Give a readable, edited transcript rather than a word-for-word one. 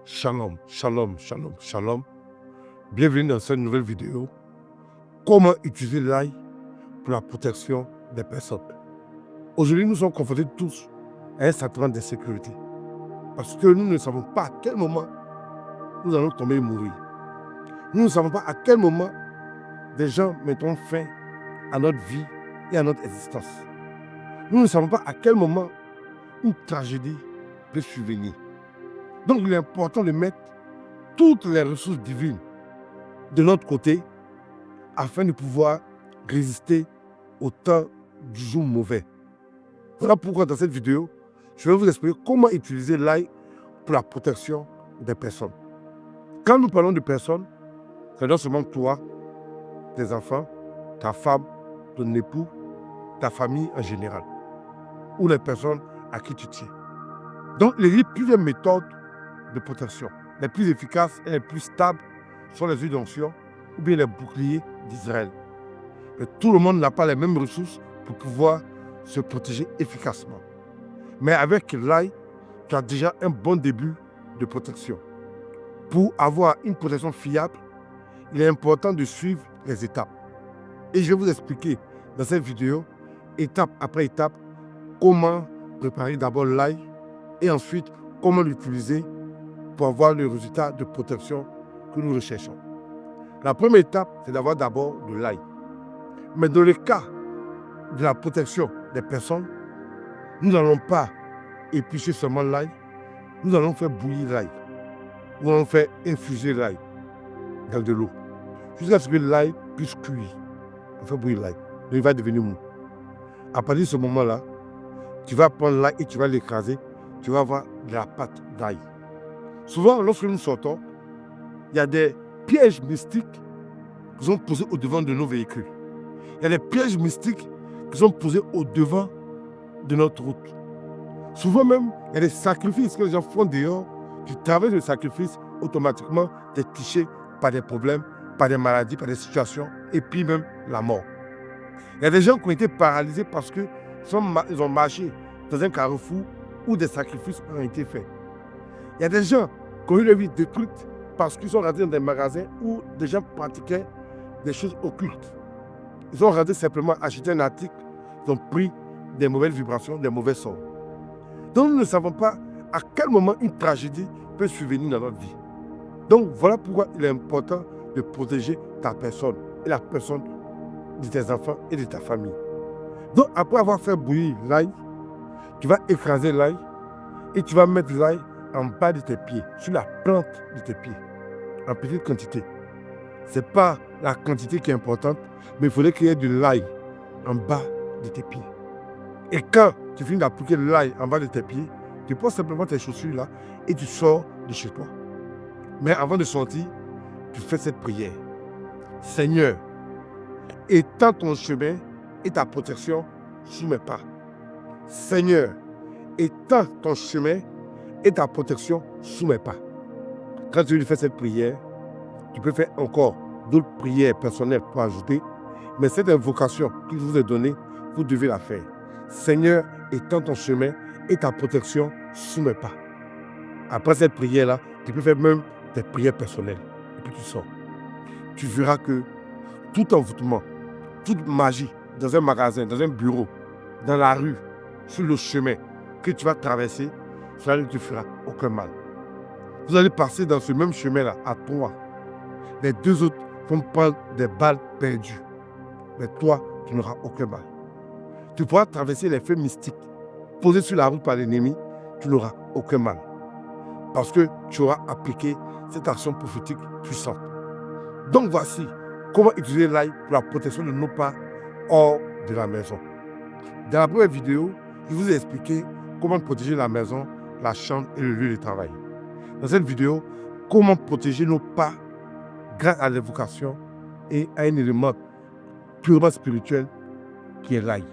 Shalom, shalom, shalom, shalom. Bienvenue dans cette nouvelle vidéo. Comment utiliser l'AI pour la protection des personnes. Aujourd'hui, nous sommes confrontés tous à un sentiment d'insécurité. Parce que nous ne savons pas à quel moment nous allons tomber et mourir. Nous ne savons pas à quel moment des gens mettront fin à notre vie et à notre existence. Nous ne savons pas à quel moment une tragédie peut survenir. Donc, il est important de mettre toutes les ressources divines de notre côté afin de pouvoir résister au temps du jour mauvais. Voilà pourquoi dans cette vidéo, je vais vous expliquer comment utiliser l'AI pour la protection des personnes. Quand nous parlons de personnes, c'est non seulement toi, tes enfants, ta femme, ton époux, ta famille en général, ou les personnes à qui tu tiens. Donc, il y a plusieurs méthodes de protection. Les plus efficaces et les plus stables sont les huiles d'onction ou bien les boucliers d'Israël. Mais tout le monde n'a pas les mêmes ressources pour pouvoir se protéger efficacement. Mais avec l'AI, tu as déjà un bon début de protection. Pour avoir une protection fiable, il est important de suivre les étapes. Et je vais vous expliquer dans cette vidéo, étape après étape, comment préparer d'abord l'AI et ensuite comment l'utiliser pour avoir le résultat de protection que nous recherchons. La première étape, c'est d'avoir d'abord de l'AI. Mais dans le cas de la protection des personnes, nous n'allons pas éplucher seulement l'ail, nous allons faire bouillir l'ail. Nous allons faire infuser l'ail dans de l'eau, jusqu'à ce que l'ail puisse cuire. On fait bouillir l'ail, donc il va devenir mou. À partir de ce moment-là, tu vas prendre l'ail et tu vas l'écraser, tu vas avoir de la pâte d'ail. Souvent, lorsque nous sortons, il y a des pièges mystiques qui sont posés au devant de nos véhicules. Il y a des pièges mystiques qui sont posés au devant de notre route. Souvent même, il y a des sacrifices que les gens font dehors. Tu traverses le sacrifice, automatiquement, tu es touché par des problèmes, par des maladies, par des situations, et puis même la mort. Il y a des gens qui ont été paralysés parce qu'ils ont marché dans un carrefour où des sacrifices ont été faits. Il y a des gens qui ont eu leur vie détruite parce qu'ils sont rentrés dans des magasins où des gens pratiquaient des choses occultes. Ils ont rentré simplement acheter un article, ils ont pris des mauvaises vibrations, des mauvais sons. Donc nous ne savons pas à quel moment une tragédie peut survenir dans notre vie. Donc voilà pourquoi il est important de protéger ta personne et la personne de tes enfants et de ta famille. Donc après avoir fait bouillir l'ail, tu vas écraser l'ail et tu vas mettre l'ail en bas de tes pieds, sur la plante de tes pieds, en petite quantité. Ce n'est pas la quantité qui est importante, mais il faudrait qu'il y ait de l'ail en bas de tes pieds. Et quand tu finis d'appliquer l'ail en bas de tes pieds, tu poses simplement tes chaussures là et tu sors de chez toi. Mais avant de sortir, tu fais cette prière. Seigneur, étends ton chemin et ta protection sous mes pas. Seigneur, étends ton chemin et ta protection sous mes pas. Quand tu fais cette prière, tu peux faire encore d'autres prières personnelles pour ajouter, mais cette invocation que je vous ai donnée, vous devez la faire. Seigneur, étends ton chemin et ta protection sous mes pas. Après cette prière-là, tu peux faire même des prières personnelles. Et puis tu sors. Tu verras que tout envoûtement, toute magie dans un magasin, dans un bureau, dans la rue, sur le chemin que tu vas traverser, cela ne te fera aucun mal. Vous allez passer dans ce même chemin-là à toi. Les deux autres vont prendre des balles perdues. Mais toi, tu n'auras aucun mal. Tu pourras traverser les feux mystiques posés sur la route par l'ennemi, tu n'auras aucun mal. Parce que tu auras appliqué cette action prophétique puissante. Donc voici comment utiliser l'AI pour la protection de nos pas hors de la maison. Dans la première vidéo, je vous ai expliqué comment protéger la maison, la chambre et le lieu de travail. Dans cette vidéo, comment protéger nos pas grâce à l'évocation et à un élément purement spirituel qui est l'AI.